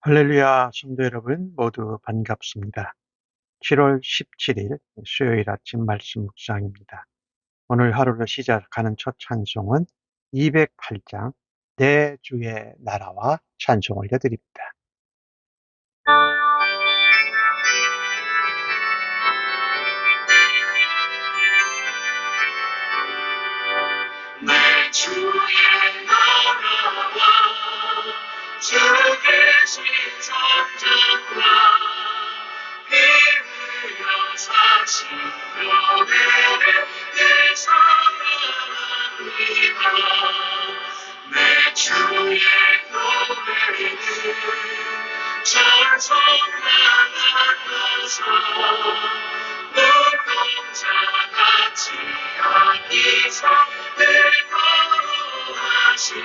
할렐루야, 성도 여러분 모두 반갑습니다. 7월 17일 수요일 아침 말씀 묵상입니다. 오늘 하루를 시작하는 첫 찬송은 208장 내 주의 나라와 찬송 올려드립니다. 내 주의 나라와 주 계신 성전과 피 흘려 사신 교회를 늘 사랑합니다. 내 주의 교회는 천성만한 것을 눈동자같이 여기서 늘 거룩하시네.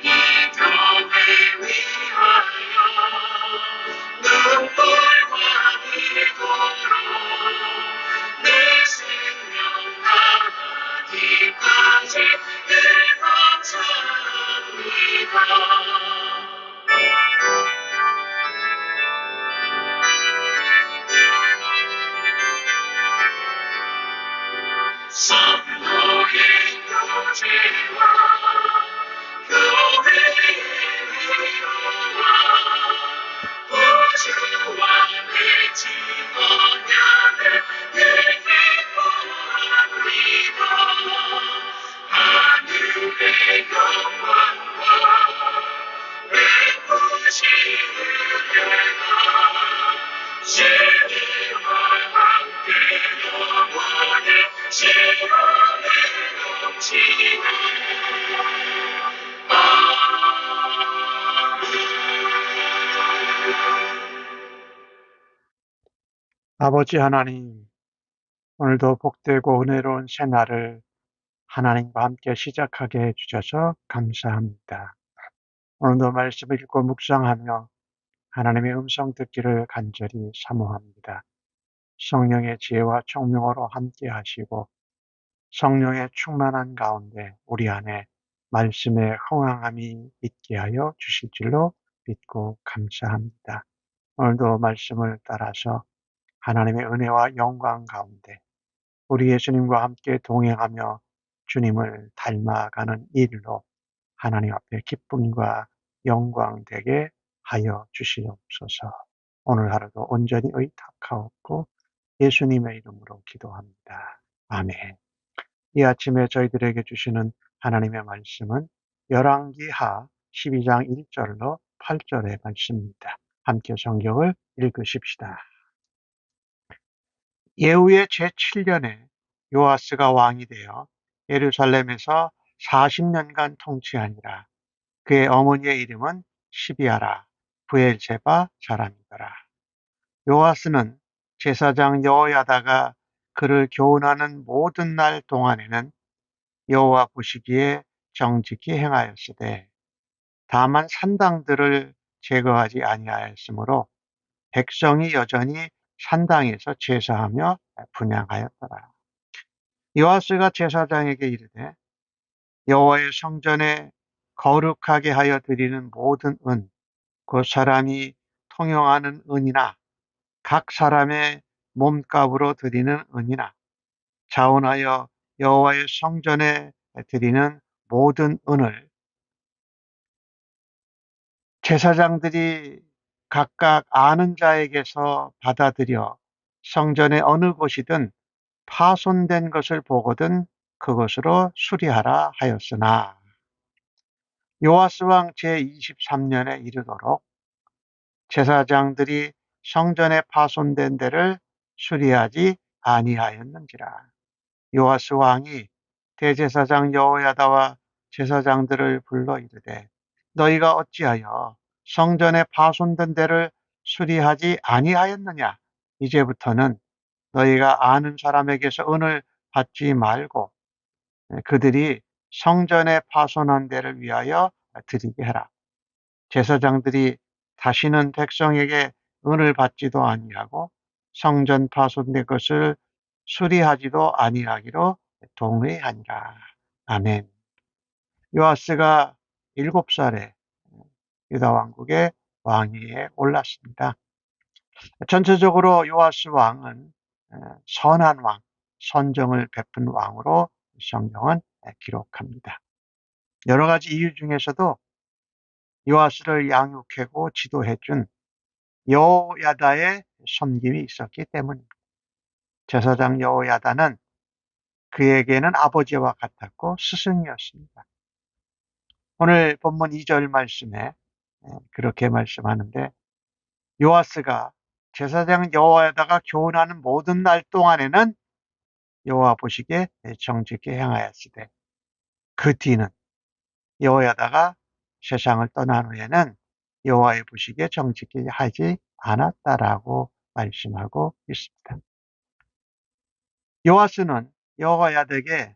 이 교회 위하여 눈물과 기도로 내 생명 다하기까지 늘 감사합니다. 성도의 교제와 교회의 위로와 우주와 내 증언하는 늘 기뻐합니다. 하늘의 영광과 예쁘신 은혜가 주님과 함께 영원히 시험에 넘치네. 아버지 하나님, 오늘도 복되고 은혜로운 새날을 하나님과 함께 시작하게 해주셔서 감사합니다. 오늘도 말씀을 읽고 묵상하며 하나님의 음성 듣기를 간절히 사모합니다. 성령의 지혜와 총명으로 함께 하시고 성령의 충만한 가운데 우리 안에 말씀의 흥황함이 있게 하여 주실 줄로 믿고 감사합니다. 오늘도 말씀을 따라서 하나님의 은혜와 영광 가운데 우리 예수님과 함께 동행하며 주님을 닮아가는 일로 하나님 앞에 기쁨과 영광 되게 하여 주시옵소서. 오늘 하루도 온전히 의탁하옵고 예수님의 이름으로 기도합니다. 아멘. 이 아침에 저희들에게 주시는 하나님의 말씀은 열왕기하 12장 1절로 8절의 말씀입니다. 함께 성경을 읽으십시다. 예후의 제7년에 요아스가 왕이 되어 예루살렘에서 40년간 통치하니라. 그의 어머니의 이름은 시비아라 브엘세바 사람이더라. 요아스는 제사장 여호야다가 그를 교훈하는 모든 날 동안에는 여호와 보시기에 정직히 행하였으되 다만 산당들을 제거하지 아니하였으므로 백성이 여전히 산당에서 제사하며 분향하였더라. 요아스가 제사장에게 이르되 여호와의 성전에 거룩하게 하여 드리는 모든 은, 그 사람이 통용하는 은이나 각 사람의 몸값으로 드리는 은이나 자원하여 여호와의 성전에 드리는 모든 은을 제사장들이 각각 아는 자에게서 받아들여 성전의 어느 곳이든 파손된 것을 보거든 그것으로 수리하라 하였으나 요아스 왕 제23년에 이르도록 제사장들이 성전에 파손된 데를 수리하지 아니하였는지라. 요아스 왕이 대제사장 여호야다와 제사장들을 불러 이르되 너희가 어찌하여 성전에 파손된 데를 수리하지 아니하였느냐. 이제부터는 너희가 아는 사람에게서 은을 받지 말고 그들이 성전에 파손한 데를 위하여 드리게 해라. 제사장들이 다시는 백성에게 은을 받지도 아니하고 성전 파손된 것을 수리하지도 아니하기로 동의하니라. 아멘. 요아스가 7살에 유다 왕국의 왕위에 올랐습니다. 전체적으로 요아스 왕은 선한 왕, 선정을 베푼 왕으로 성경은 기록합니다. 여러 가지 이유 중에서도 요아스를 양육하고 지도해준 여호야다의 섬김이 있었기 때문입니다. 제사장 여호야다는 그에게는 아버지와 같았고 스승이었습니다. 오늘 본문 2절 말씀에 그렇게 말씀하는데, 요아스가 제사장 여호야다가 교훈하는 모든 날 동안에는 여호와 보시기에 정직히 행하였으되 그 뒤는 여호야다가 세상을 떠난 후에는 여호와의 보시기에 정직히 하지 않았다라고 말씀하고 있습니다. 요아스는 여호야다에게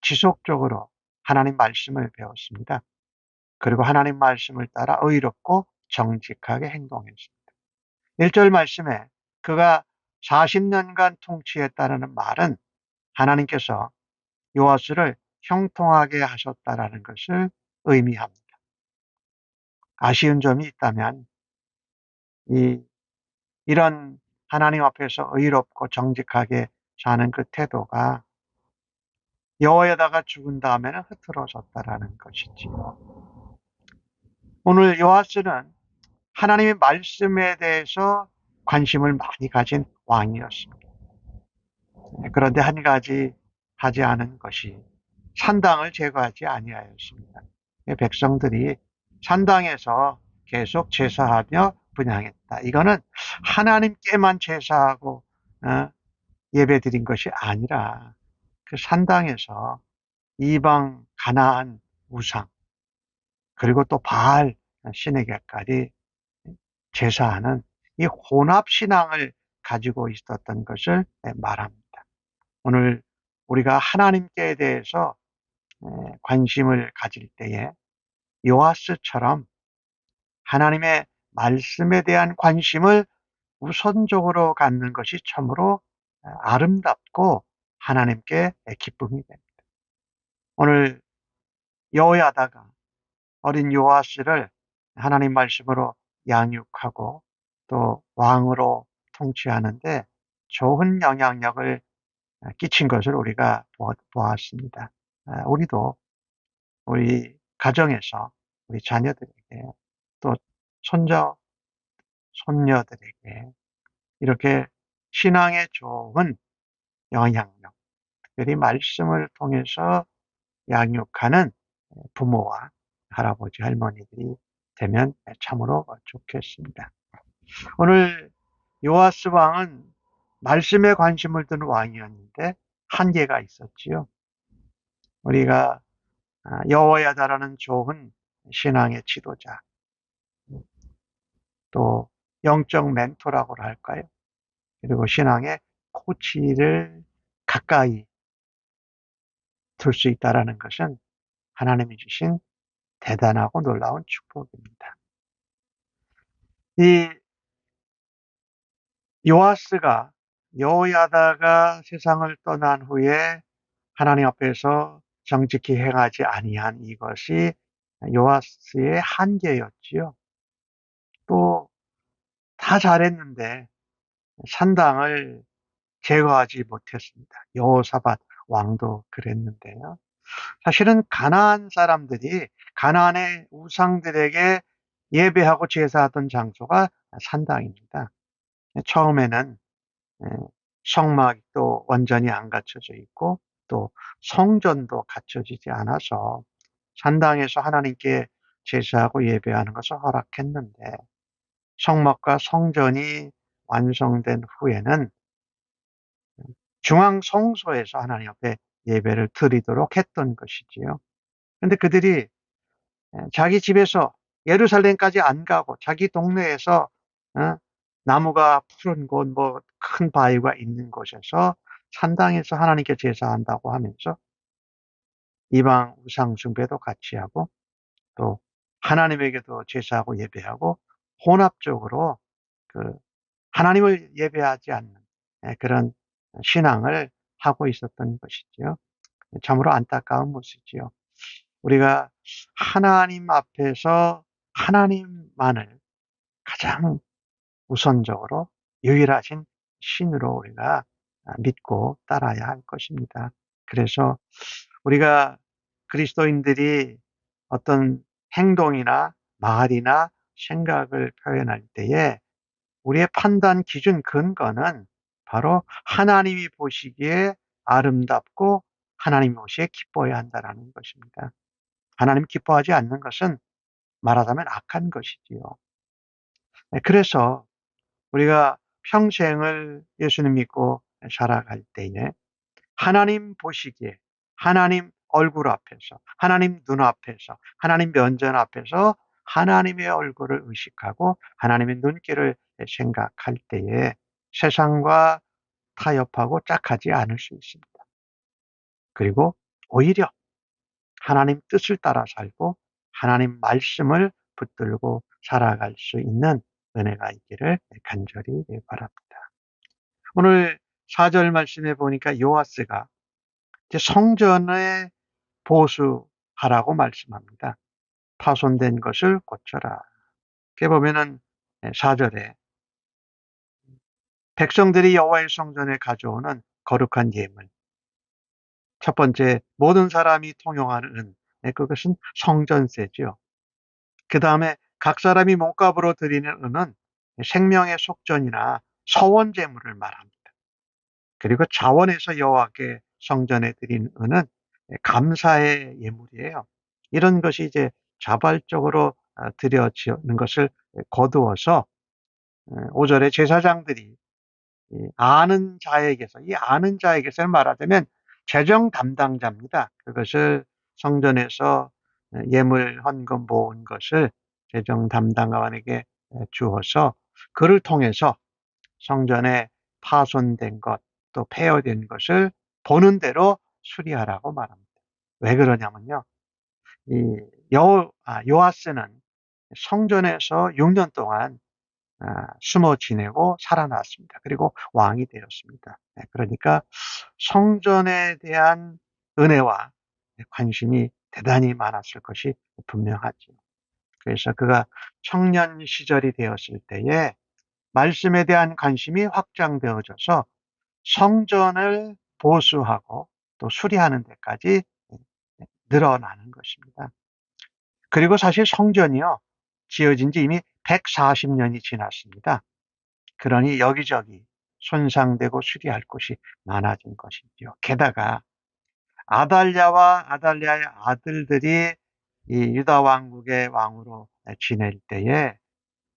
지속적으로 하나님 말씀을 배웠습니다. 그리고 하나님 말씀을 따라 의롭고 정직하게 행동했습니다. 1절 말씀에 그가 40년간 통치했다는 말은 하나님께서 요아스를 형통하게 하셨다라는 것을 의미합니다. 아쉬운 점이 있다면 이런 하나님 앞에서 의롭고 정직하게 사는 그 태도가 여호야다가 죽은 다음에는 흐트러졌다라는 것이지요. 오늘 요아스는 하나님의 말씀에 대해서 관심을 많이 가진 왕이었습니다. 그런데 한 가지 하지 않은 것이 산당을 제거하지 아니하였습니다. 백성들이 산당에서 계속 제사하며 분향했다. 이거는 하나님께만 제사하고 예배드린 것이 아니라 그 산당에서 이방 가나안 우상 그리고 또 바알 신에게까지 제사하는 이 혼합 신앙을 가지고 있었던 것을 말합니다. 오늘 우리가 하나님께 대해서 관심을 가질 때에 요아스처럼 하나님의 말씀에 대한 관심을 우선적으로 갖는 것이 참으로 아름답고 하나님께 기쁨이 됩니다. 오늘 여호야다가 어린 요아스를 하나님 말씀으로 양육하고 또 왕으로 통치하는데 좋은 영향력을 끼친 것을 우리가 보았습니다. 우리도 우리 가정에서 우리 자녀들에게 또 손자, 손녀들에게 이렇게 신앙에 좋은 영향력, 특별히 말씀을 통해서 양육하는 부모와 할아버지, 할머니들이 되면 참으로 좋겠습니다. 오늘 요아스 왕은 말씀에 관심을 둔 왕이었는데 한계가 있었지요. 우리가 여호야다라는 좋은 신앙의 지도자, 또 영적 멘토라고 할까요? 그리고 신앙의 코치를 가까이 둘 수 있다는 것은 하나님이 주신 대단하고 놀라운 축복입니다. 이 요아스가 여호야다가 세상을 떠난 후에 하나님 앞에서 정직히 행하지 아니한 이것이 요아스의 한계였지요. 또 다 잘했는데 산당을 제거하지 못했습니다. 여호사밧 왕도 그랬는데요. 사실은 가나안 사람들이 가나안의 우상들에게 예배하고 제사하던 장소가 산당입니다. 처음에는 성막도 완전히 안 갖춰져 있고 또 성전도 갖춰지지 않아서 산당에서 하나님께 제사하고 예배하는 것을 허락했는데 성막과 성전이 완성된 후에는 중앙 성소에서 하나님 앞에 예배를 드리도록 했던 것이지요. 그런데 그들이 자기 집에서 예루살렘까지 안 가고 자기 동네에서 나무가 푸른 곳, 뭐 큰 바위가 있는 곳에서 산당에서 하나님께 제사한다고 하면서 이방 우상 숭배도 같이 하고 또 하나님에게도 제사하고 예배하고 혼합적으로 그 하나님을 예배하지 않는 그런 신앙을 하고 있었던 것이지요. 참으로 안타까운 모습이지요. 우리가 하나님 앞에서 하나님만을 가장 우선적으로 유일하신 신으로 우리가 믿고 따라야 할 것입니다. 그래서 우리가 그리스도인들이 어떤 행동이나 말이나 생각을 표현할 때에 우리의 판단 기준 근거는 바로 하나님이 보시기에 아름답고 하나님이 보시기에 기뻐해야 한다라는 것입니다. 하나님 기뻐하지 않는 것은 말하자면 악한 것이지요. 네, 그래서 우리가 평생을 예수님 믿고 살아갈 때에 하나님 보시기에 하나님 얼굴 앞에서 하나님 눈앞에서 하나님 면전 앞에서 하나님의 얼굴을 의식하고 하나님의 눈길을 생각할 때에 세상과 타협하고 짝하지 않을 수 있습니다. 그리고 오히려 하나님 뜻을 따라 살고 하나님 말씀을 붙들고 살아갈 수 있는 은혜가 있기를 간절히 바랍니다. 오늘 4절 말씀에 보니까 요아스가 이제 성전에 보수하라고 말씀합니다. 파손된 것을 고쳐라. 이렇게 보면은 4절에 백성들이 여호와의 성전에 가져오는 거룩한 예물. 첫 번째, 모든 사람이 통용하는 은. 그것은 성전세죠. 그 다음에 각 사람이 몸값으로 드리는 은은 생명의 속전이나 서원 제물을 말합니다. 그리고 자원에서 여호와께 성전에 드린 은은 감사의 예물이에요. 이런 것이 이제 자발적으로 드려지는 것을 거두어서 5절에 제사장들이 이 아는 자에게서 말하자면 재정 담당자입니다. 그것을 성전에서 예물 헌금 모은 것을 재정 담당관에게 주어서 그를 통해서 성전에 파손된 것, 또 폐허된 것을 보는 대로 수리하라고 말합니다. 왜 그러냐면요. 이 요아스는 성전에서 6년 동안 숨어 지내고 살아났습니다. 그리고 왕이 되었습니다. 그러니까 성전에 대한 은혜와 관심이 대단히 많았을 것이 분명하죠. 그래서 그가 청년 시절이 되었을 때에 말씀에 대한 관심이 확장되어져서 성전을 보수하고 또 수리하는 데까지 늘어나는 것입니다. 그리고 사실 성전이요, 지어진 지 이미 140년이 지났습니다. 그러니 여기저기 손상되고 수리할 곳이 많아진 것이죠. 게다가 아달랴와 아달랴의 아들들이 이 유다 왕국의 왕으로 지낼 때에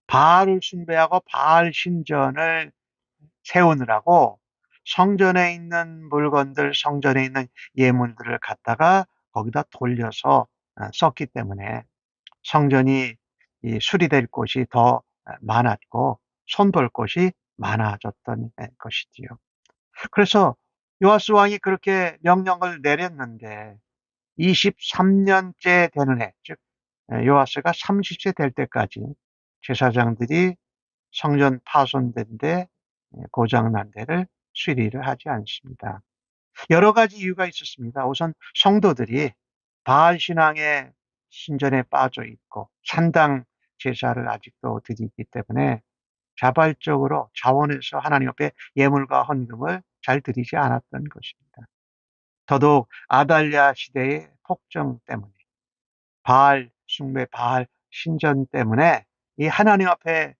바알을 숭배하고 바알 신전을 세우느라고 성전에 있는 물건들, 성전에 있는 예물들을 갖다가 거기다 돌려서 썼기 때문에 성전이 수리될 곳이 더 많았고 손볼 곳이 많아졌던 것이지요. 그래서 요아스 왕이 그렇게 명령을 내렸는데 23년째 되는 해, 즉 요아스가 30세 될 때까지 제사장들이 성전 파손된 데 고장난 데를 수리를 하지 않습니다. 여러 가지 이유가 있었습니다. 우선 성도들이 바알 신앙의 신전에 빠져 있고 산당 제사를 아직도 드리기 때문에 자발적으로 자원해서 하나님 앞에 예물과 헌금을 잘 드리지 않았던 것입니다. 더더욱 아달랴 시대의 폭정 때문에 바알 숭배, 바알 신전 때문에 이 하나님 앞에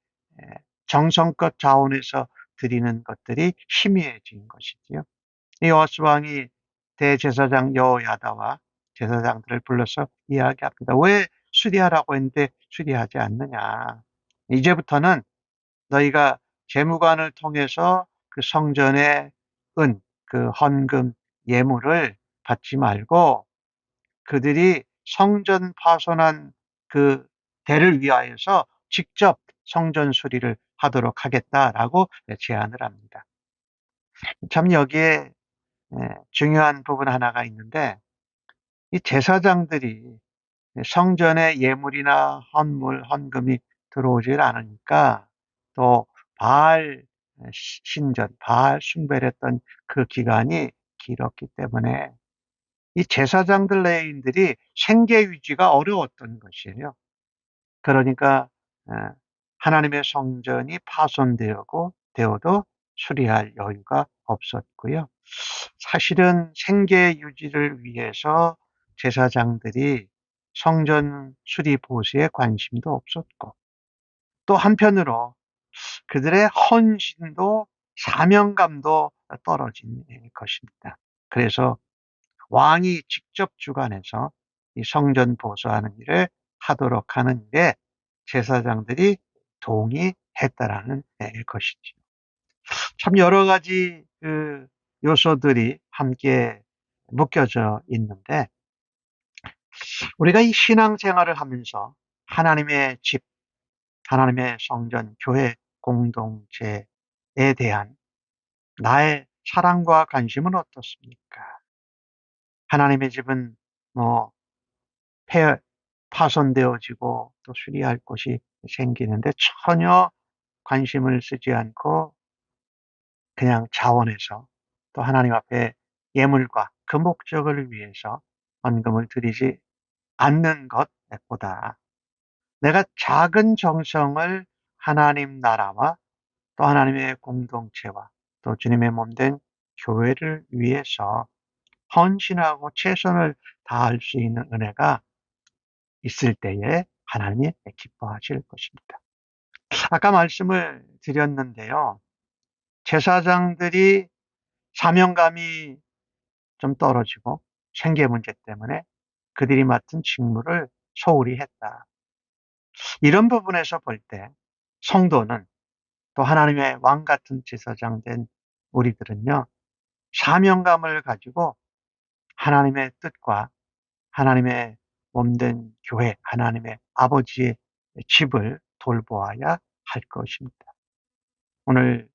정성껏 자원해서 드리는 것들이 희미해진 것이지요. 이 요아스 왕이 대제사장 여호야다와 제사장들을 불러서 이야기합니다. 왜 수리하라고 했는데 수리하지 않느냐. 이제부터는 너희가 재무관을 통해서 그 성전의 그 헌금, 예물을 받지 말고 그들이 성전 파손한 그 대를 위하여서 직접 성전 수리를 하도록 하겠다라고 제안을 합니다. 참 여기에 중요한 부분 하나가 있는데 이 제사장들이 성전에 예물이나 헌물, 헌금이 들어오질 않으니까 또 바알 신전, 바알 숭배를 했던 그 기간이 길었기 때문에 이 제사장들 레인들이 생계 유지가 어려웠던 것이에요. 그러니까 하나님의 성전이 되어도 수리할 여유가 없었고요. 사실은 생계 유지를 위해서 제사장들이 성전 수리 보수에 관심도 없었고, 또 한편으로 그들의 헌신도 사명감도 떨어진 것입니다. 그래서 왕이 직접 주관해서 이 성전 보수하는 일을 하도록 하는 일에 제사장들이 동의했다라는 것이죠. 참 여러 가지 그 요소들이 함께 묶여져 있는데, 우리가 이 신앙생활을 하면서 하나님의 집, 하나님의 성전, 교회 공동체에 대한 나의 사랑과 관심은 어떻습니까? 하나님의 집은 뭐 파손되어지고 또 수리할 곳이 생기는데 전혀 관심을 쓰지 않고 그냥 자원해서 또 하나님 앞에 예물과 그 목적을 위해서 헌금을 드리지 않는 것보다 내가 작은 정성을 하나님 나라와 또 하나님의 공동체와 또 주님의 몸된 교회를 위해서 헌신하고 최선을 다할 수 있는 은혜가 있을 때에 하나님이 기뻐하실 것입니다. 아까 말씀을 드렸는데요. 제사장들이 사명감이 좀 떨어지고 생계 문제 때문에 그들이 맡은 직무를 소홀히 했다. 이런 부분에서 볼 때 성도는 또 하나님의 왕 같은 제사장 된 우리들은요, 사명감을 가지고 하나님의 뜻과 하나님의 몸된 교회, 하나님의 아버지의 집을 돌보아야 할 것입니다. 오늘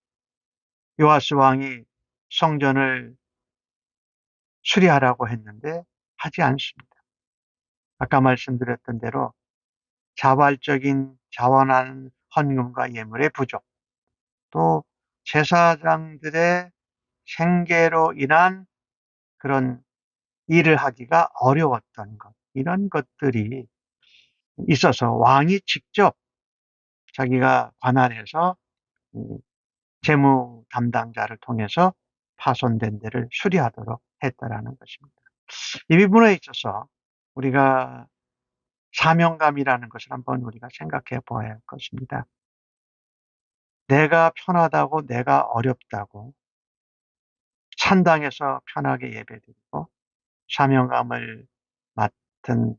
요아스 왕이 성전을 수리하라고 했는데 하지 않습니다. 아까 말씀드렸던 대로 자발적인 자원하는 헌금과 예물의 부족, 또 제사장들의 생계로 인한 그런 일을 하기가 어려웠던 것, 이런 것들이 있어서 왕이 직접 자기가 관할해서 재무 담당자를 통해서 파손된 데를 수리하도록 했다라는 것입니다. 이 부분에 있어서 우리가 사명감이라는 것을 한번 우리가 생각해 보아야 할 것입니다. 내가 편하다고, 내가 어렵다고 찬당해서 편하게 예배드리고 사명감을 맡은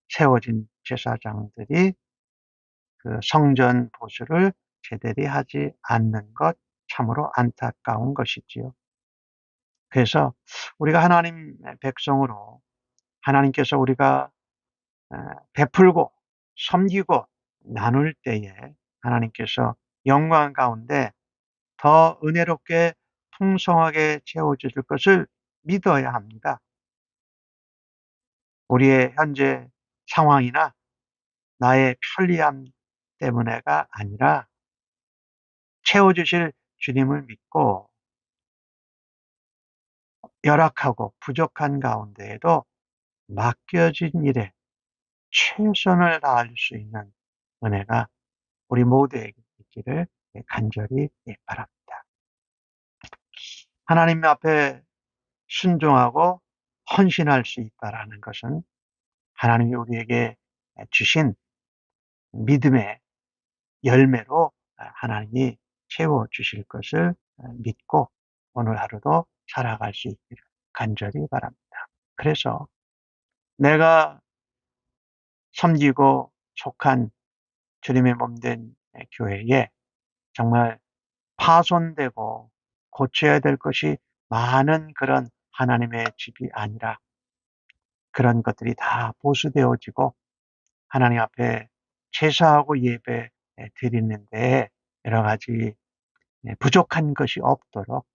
세워진 제사장들이 그 성전 보수를 제대로 하지 않는 것, 참으로 안타까운 것이지요. 그래서 우리가 하나님 백성으로 하나님께서 우리가 베풀고 섬기고 나눌 때에 하나님께서 영광 가운데 더 은혜롭게 풍성하게 채워주실 것을 믿어야 합니다. 우리의 현재 상황이나 나의 편리함 때문에가 아니라 채워주실 주님을 믿고 열악하고 부족한 가운데에도 맡겨진 일에 최선을 다할 수 있는 은혜가 우리 모두에게 있기를 간절히 바랍니다. 하나님 앞에 순종하고 헌신할 수 있다라는 것은 하나님이 우리에게 주신 믿음의 열매로 하나님이 채워주실 것을 믿고 오늘 하루도 살아갈 수 있기를 간절히 바랍니다. 그래서 내가 섬기고 속한 주님의 몸된 교회에 정말 파손되고 고쳐야 될 것이 많은 그런 하나님의 집이 아니라 그런 것들이 다 보수되어지고 하나님 앞에 제사하고 예배 드리는데 여러 가지 부족한 것이 없도록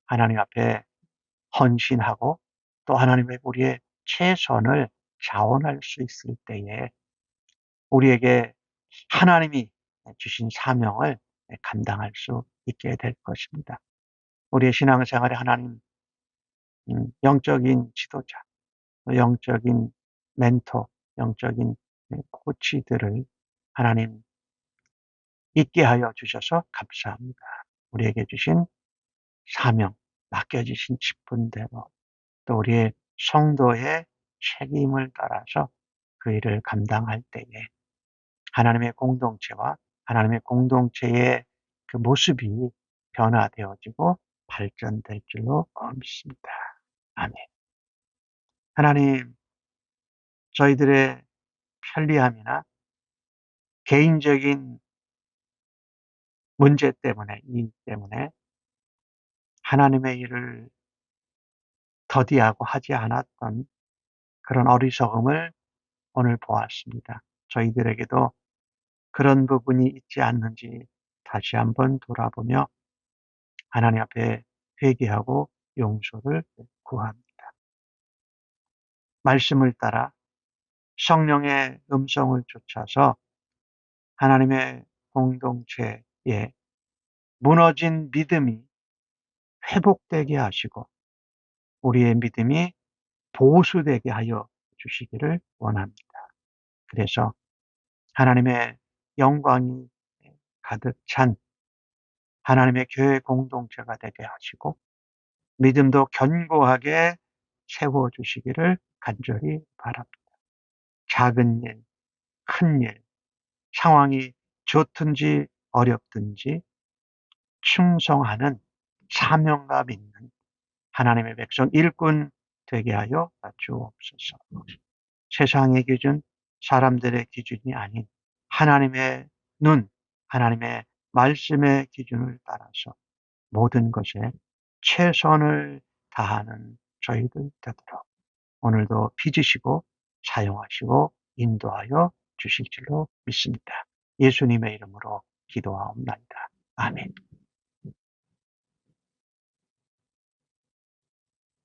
하나님 앞에 헌신하고 또 하나님의 우리의 최선을 자원할 수 있을 때에 우리에게 하나님이 주신 사명을 감당할 수 있게 될 것입니다. 우리의 신앙생활에 하나님 영적인 지도자, 영적인 멘토, 영적인 코치들을 하나님 있게 하여 주셔서 감사합니다. 우리에게 주신 사명, 맡겨주신 직분대로 또 우리의 성도의 책임을 따라서 그 일을 감당할 때에 하나님의 공동체와 하나님의 공동체의 그 모습이 변화되어지고 발전될 줄로 믿습니다. 아멘. 하나님, 저희들의 편리함이나 개인적인 문제 때문에, 이익 때문에 하나님의 일을 더디하고 하지 않았던 그런 어리석음을 오늘 보았습니다. 저희들에게도 그런 부분이 있지 않는지 다시 한번 돌아보며 하나님 앞에 회개하고 용서를 구합니다. 말씀을 따라 성령의 음성을 쫓아서 하나님의 공동체에 무너진 믿음이 회복되게 하시고 우리의 믿음이 보수되게 하여 주시기를 원합니다. 그래서 하나님의 영광이 가득 찬 하나님의 교회 공동체가 되게 하시고 믿음도 견고하게 세워주시기를 간절히 바랍니다. 작은 일, 큰 일, 상황이 좋든지 어렵든지 충성하는 사명감 있는 하나님의 백성 일꾼 되게 하여 주옵소서. 세상의 기준, 사람들의 기준이 아닌 하나님의 눈, 하나님의 말씀의 기준을 따라서 모든 것에 최선을 다하는 저희들 되도록 오늘도 빚으시고 사용하시고 인도하여 주실 줄로 믿습니다. 예수님의 이름으로 기도하옵나이다. 아멘.